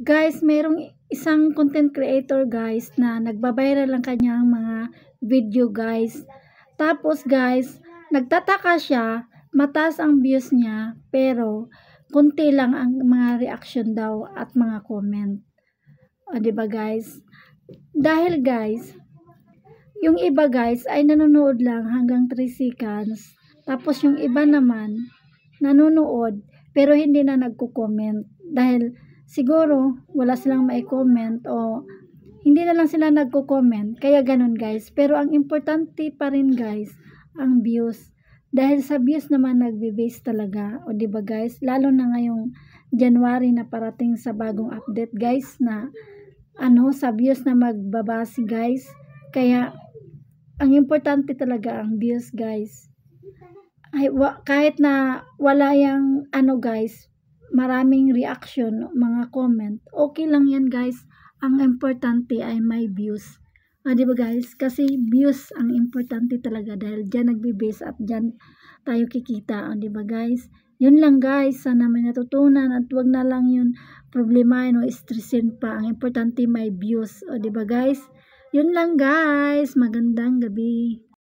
Guys, mayroong isang content creator guys na nagbabiral ang kanyang mga video guys. Tapos guys, nagtataka siya, mataas ang views niya, pero kunti lang ang mga reaction daw at mga comment. O, diba guys? Dahil guys, yung iba guys ay nanonood lang hanggang 3 seconds. Tapos yung iba naman, nanonood pero hindi na nagko-comment. Dahil siguro wala silang mai-comment o hindi na lang sila nagko-comment. Kaya ganun guys. Pero ang importante pa rin guys, ang views. Dahil sa views naman nagbe-base talaga. O diba guys? Lalo na ngayong January na parating sa bagong update guys na sa views na magbabase guys. Kaya ang importante talaga ang views guys. Ay, kahit na wala yung guys, maraming reaction, mga comment, okay lang yan guys. Ang importante ay may views. Di ba guys? Kasi views ang importante talaga dahil dyan nagbe-base at dyan tayo kikita. Di ba guys? Yun lang guys, sana may natutunan at wag na lang yun problemahin o stressin pa. Ang importante may views. Di ba guys? Yun lang guys. Magandang gabi.